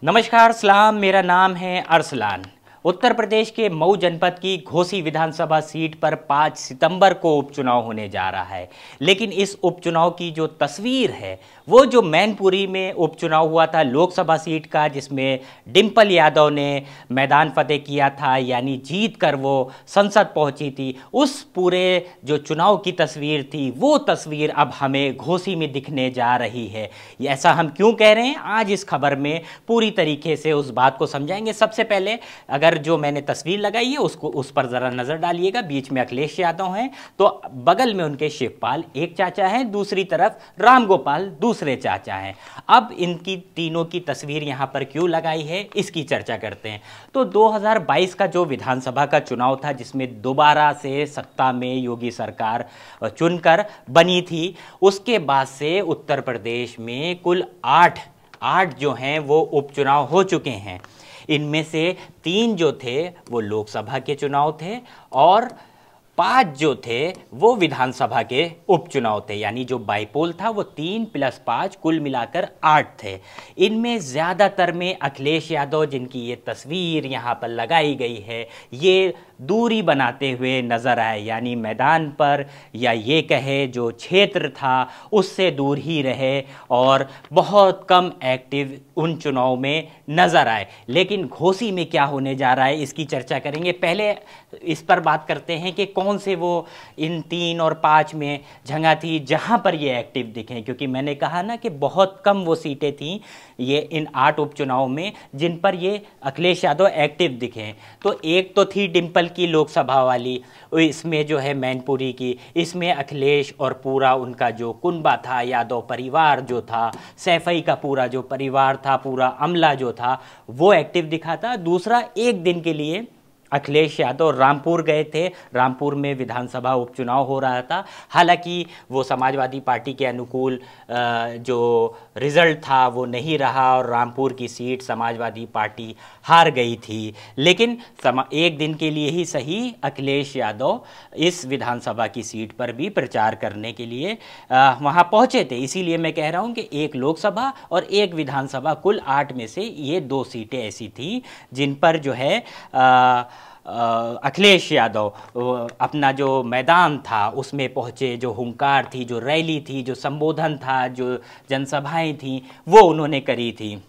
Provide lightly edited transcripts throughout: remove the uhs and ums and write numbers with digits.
नमस्कार सलाम, मेरा नाम है अरसलान। उत्तर प्रदेश के मऊ जनपद की घोसी विधानसभा सीट पर 5 सितंबर को उपचुनाव होने जा रहा है। लेकिन इस उपचुनाव की जो तस्वीर है वो जो मैनपुरी में उपचुनाव हुआ था लोकसभा सीट का, जिसमें डिंपल यादव ने मैदान फतेह किया था, यानी जीत कर वो संसद पहुंची थी, उस पूरे जो चुनाव की तस्वीर थी वो तस्वीर अब हमें घोसी में दिखने जा रही है। ऐसा हम क्यों कह रहे हैं, आज इस खबर में पूरी तरीके से उस बात को समझाएंगे। सबसे पहले अगर जो मैंने तस्वीर लगाई है उसको उस पर जरा नजर डालिएगा। बीच में अखिलेश यादव हैं, तो बगल में उनके शिवपाल एक चाचा हैं, दूसरी तरफ रामगोपाल दूसरे चाचा हैं। अब इनकी तीनों की तस्वीर यहां पर क्यों लगाई है इसकी चर्चा करते हैं। तो 2022 का जो विधानसभा का चुनाव था, जिसमें दोबारा से सत्ता में योगी सरकार चुनकर बनी थी, उसके बाद से उत्तर प्रदेश में कुल आठ जो हैं वो उपचुनाव हो चुके हैं। इनमें से 3 जो थे वो लोकसभा के चुनाव थे और 5 जो थे वो विधानसभा के उपचुनाव थे, यानी जो बाईपोल था वो 3 + 5 कुल मिलाकर 8 थे। इनमें ज़्यादातर में अखिलेश यादव, जिनकी ये तस्वीर यहाँ पर लगाई गई है, ये दूरी बनाते हुए नज़र आए, यानी मैदान पर या ये कहे जो क्षेत्र था उससे दूर ही रहे और बहुत कम एक्टिव उन चुनाव में नज़र आए। लेकिन घोसी में क्या होने जा रहा है इसकी चर्चा करेंगे। पहले इस पर बात करते हैं कि कौन से वो इन 3 और 5 में जगह थी जहां पर ये एक्टिव दिखें, क्योंकि मैंने कहा ना कि बहुत कम वो सीटें थीं ये इन 8 उपचुनाव में जिन पर ये अखिलेश यादव एक्टिव दिखें। तो एक तो थी डिंपल की लोकसभा वाली, इसमें जो है मैनपुरी की, इसमें अखिलेश और पूरा उनका जो कुनबा था, यादव परिवार जो था, सैफई का पूरा जो परिवार था, पूरा अमला जो था वो एक्टिव दिखा था। दूसरा, एक दिन के लिए अखिलेश यादव रामपुर गए थे। रामपुर में विधानसभा उपचुनाव हो रहा था। हालांकि वो समाजवादी पार्टी के अनुकूल जो रिजल्ट था वो नहीं रहा और रामपुर की सीट समाजवादी पार्टी हार गई थी। लेकिन एक दिन के लिए ही सही अखिलेश यादव इस विधानसभा की सीट पर भी प्रचार करने के लिए वहाँ पहुँचे थे। इसीलिए मैं कह रहा हूँ कि एक लोकसभा और एक विधानसभा, कुल 8 में से ये 2 सीटें ऐसी थी जिन पर जो है अखिलेश यादव अपना जो मैदान था उसमें पहुँचे, जो हुंकार थी, जो रैली थी, जो संबोधन था, जो जनसभाएं थी वो उन्होंने करी थी।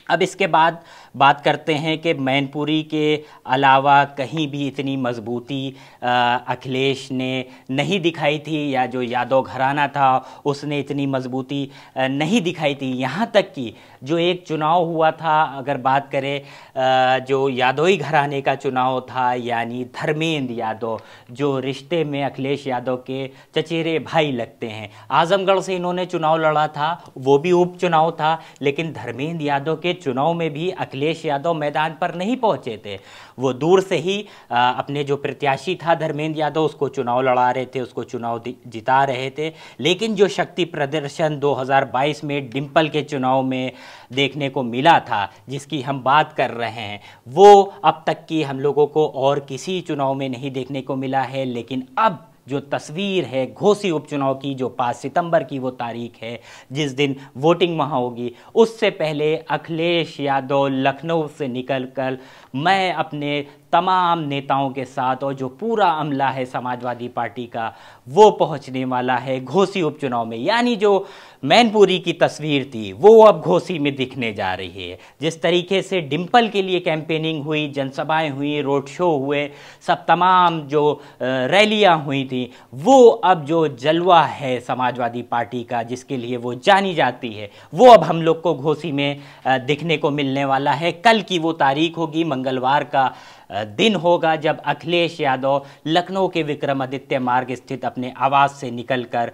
अब इसके बाद बात करते हैं कि मैनपुरी के अलावा कहीं भी इतनी मजबूती अखिलेश ने नहीं दिखाई थी, या जो यादव घराना था उसने इतनी मजबूती नहीं दिखाई थी। यहाँ तक कि जो एक चुनाव हुआ था, अगर बात करें जो यादवी घराने का चुनाव था, यानी धर्मेंद्र यादव जो रिश्ते में अखिलेश यादव के चचेरे भाई लगते हैं, आजमगढ़ से इन्होंने चुनाव लड़ा था, वो भी उपचुनाव था। लेकिन धर्मेंद्र यादव के चुनाव में भी अखिलेश यादव मैदान पर नहीं पहुंचे थे। वो दूर से ही अपने जो प्रत्याशी था धर्मेंद्र यादव उसको चुनाव लड़ा रहे थे, उसको चुनाव जिता रहे थे। लेकिन जो शक्ति प्रदर्शन 2022 में डिंपल के चुनाव में देखने को मिला था, जिसकी हम बात कर रहे हैं, वो अब तक की हम लोगों को और किसी चुनाव में नहीं देखने को मिला है। लेकिन अब जो तस्वीर है घोसी उपचुनाव की, जो 5 सितंबर की वो तारीख है जिस दिन वोटिंग वहाँ होगी, उससे पहले अखिलेश यादव लखनऊ से निकलकर मैं अपने तमाम नेताओं के साथ और जो पूरा अमला है समाजवादी पार्टी का वो पहुंचने वाला है घोसी उपचुनाव में। यानी जो मैनपुरी की तस्वीर थी वो अब घोसी में दिखने जा रही है। जिस तरीके से डिंपल के लिए कैंपेनिंग हुई, जनसभाएं हुई, रोड शो हुए, सब तमाम जो रैलियां हुई थी, वो अब जो जलवा है समाजवादी पार्टी का जिसके लिए वो जानी जाती है, वो अब हम लोग को घोसी में दिखने को मिलने वाला है। कल की वो तारीख होगी, मंगलवार का दिन होगा, जब अखिलेश यादव लखनऊ के विक्रमादित्य मार्ग स्थित अपने आवास से निकलकर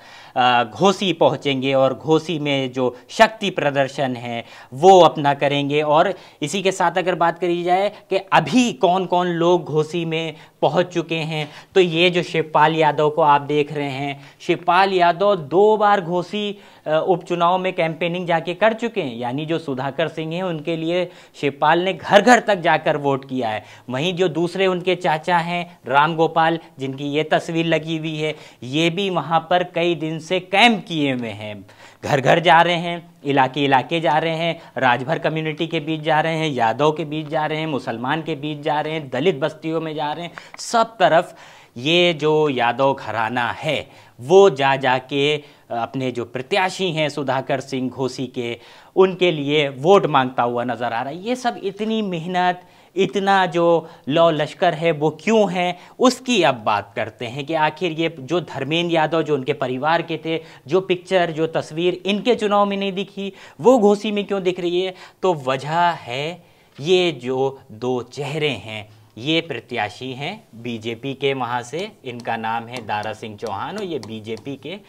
घोसी पहुंचेंगे और घोसी में जो शक्ति प्रदर्शन है वो अपना करेंगे। और इसी के साथ अगर बात करी जाए कि अभी कौन कौन लोग घोसी में पहुंच चुके हैं, तो ये जो शिवपाल यादव को आप देख रहे हैं, शिवपाल यादव 2 बार घोसी उपचुनाव में कैंपेनिंग जाके कर चुके हैं, यानी जो सुधाकर सिंह हैं उनके लिए शिवपाल ने घर घर तक जाकर वोट किया है। वहीं जो दूसरे उनके चाचा हैं राम गोपाल, जिनकी ये तस्वीर लगी हुई है, ये भी वहाँ पर कई दिन से कैंप किए हुए हैं, घर घर जा रहे हैं, इलाके इलाके जा रहे हैं, राजभर कम्युनिटी के बीच जा रहे हैं, यादव के बीच जा रहे हैं, मुसलमान के बीच जा रहे हैं, दलित बस्तियों में जा रहे हैं, सब तरफ ये जो यादव घराना है वो जा जा के अपने जो प्रत्याशी हैं सुधाकर सिंह घोसी के, उनके लिए वोट मांगता हुआ नजर आ रहा है। ये सब इतनी मेहनत, इतना जो लौ लश्कर है वो क्यों है, उसकी अब बात करते हैं कि आखिर ये जो धर्मेंद्र यादव जो उनके परिवार के थे, जो पिक्चर जो तस्वीर इनके चुनाव में नहीं दिखी वो घोसी में क्यों दिख रही है। तो वजह है ये जो दो चेहरे हैं, ये प्रत्याशी हैं बीजेपी के, वहाँ से इनका नाम है दारा सिंह चौहान और ये बीजेपी के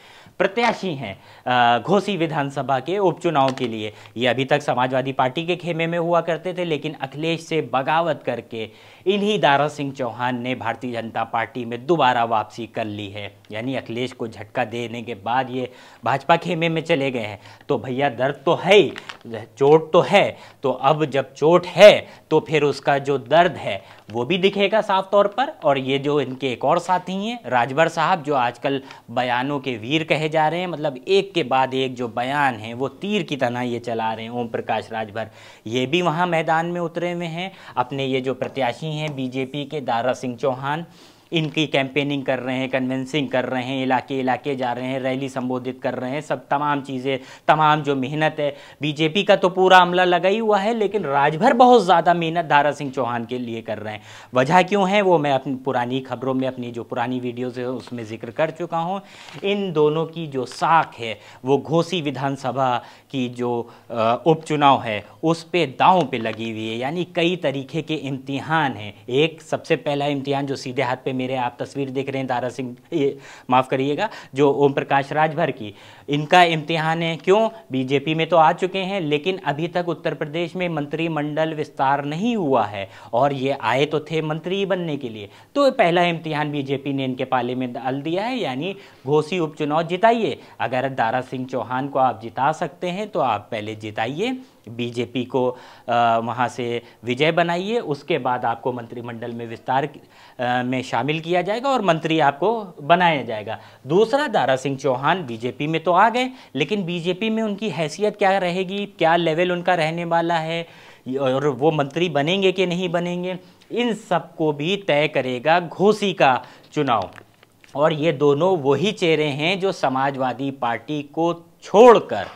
प्रत्याशी हैं घोसी विधानसभा के उपचुनाव के लिए। ये अभी तक समाजवादी पार्टी के खेमे में हुआ करते थे, लेकिन अखिलेश से बगावत करके इन्हीं दारा सिंह चौहान ने भारतीय जनता पार्टी में दोबारा वापसी कर ली है। यानी अखिलेश को झटका देने के बाद ये भाजपा खेमे में चले गए हैं। तो भैया दर्द तो है ही, चोट तो है, तो अब जब चोट है तो फिर उसका जो दर्द है वो भी दिखेगा साफ तौर पर। और ये जो इनके एक और साथी हैं राजभर साहब, जो आजकल बयानों के वीर कहे जा रहे हैं, मतलब एक के बाद एक जो बयान है वो तीर की तरह ये चला रहे हैं, ओम प्रकाश राजभर, ये भी वहाँ मैदान में उतरे हुए हैं। अपने ये जो प्रत्याशी हैं बीजेपी के दारा सिंह चौहान, इनकी कैंपेनिंग कर रहे हैं, कन्विंसिंग कर रहे हैं, इलाके इलाके जा रहे हैं, रैली संबोधित कर रहे हैं, सब तमाम चीज़ें, तमाम जो मेहनत है बीजेपी का तो पूरा अमला लगा ही हुआ है, लेकिन राजभर बहुत ज़्यादा मेहनत दारा सिंह चौहान के लिए कर रहे हैं। वजह क्यों है वो मैं अपनी पुरानी खबरों में, अपनी जो पुरानी वीडियोज़ है उसमें जिक्र कर चुका हूँ। इन दोनों की जो साख है वो घोसी विधानसभा की जो उपचुनाव है उस पे दांव पे लगी हुई है। यानी कई तरीके के इम्तिहान हैं। एक सबसे पहला इम्तिहान जो सीधे हाथ पे मेरे आप तस्वीर देख रहे हैं दारा सिंह, माफ़ करिएगा, जो ओम प्रकाश राजभर की, इनका इम्तिहान है। क्यों? बीजेपी में तो आ चुके हैं लेकिन अभी तक उत्तर प्रदेश में मंत्रिमंडल विस्तार नहीं हुआ है और ये आए तो थे मंत्री बनने के लिए। तो पहला इम्तिहान बीजेपी ने इनके पाले में डाल दिया है, यानी घोसी उपचुनाव जिताइए। अगर दारा सिंह चौहान को आप जिता सकते हैं तो आप पहले जिताइए, बीजेपी को वहाँ से विजय बनाइए, उसके बाद आपको मंत्रिमंडल में विस्तार में शामिल किया जाएगा और मंत्री आपको बनाया जाएगा। दूसरा, दारा सिंह चौहान बीजेपी में तो आ गए, लेकिन बीजेपी में उनकी हैसियत क्या रहेगी, क्या लेवल उनका रहने वाला है, और वो मंत्री बनेंगे कि नहीं बनेंगे, इन सब को भी तय करेगा घोसी का चुनाव। और ये दोनों वही चेहरे हैं जो समाजवादी पार्टी को छोड़कर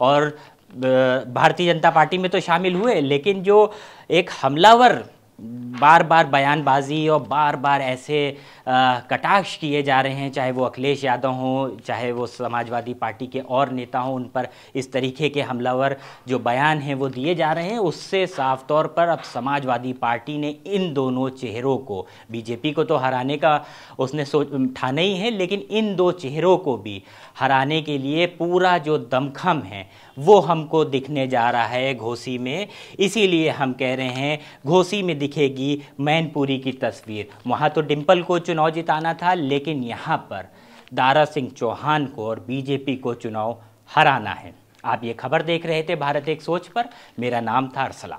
और भारतीय जनता पार्टी में तो शामिल हुए, लेकिन जो एक हमलावर बार बार बयानबाजी और बार बार ऐसे कटाक्ष किए जा रहे हैं, चाहे वो अखिलेश यादव हों, चाहे वो समाजवादी पार्टी के और नेता हों, उन पर इस तरीके के हमलावर जो बयान हैं वो दिए जा रहे हैं। उससे साफ तौर पर अब समाजवादी पार्टी ने इन दोनों चेहरों को, बीजेपी को तो हराने का उसने ठाना ही है, लेकिन इन दो चेहरों को भी हराने के लिए पूरा जो दमखम है वो हमको दिखने जा रहा है घोसी में। इसीलिए हम कह रहे हैं घोसी में दिखेगी मैनपुरी की तस्वीर। वहाँ तो डिंपल को चुनाव जिताना था, लेकिन यहाँ पर दारा सिंह चौहान को और बीजेपी को चुनाव हराना है। आप ये खबर देख रहे थे भारत एक सोच पर। मेरा नाम था अरसलान।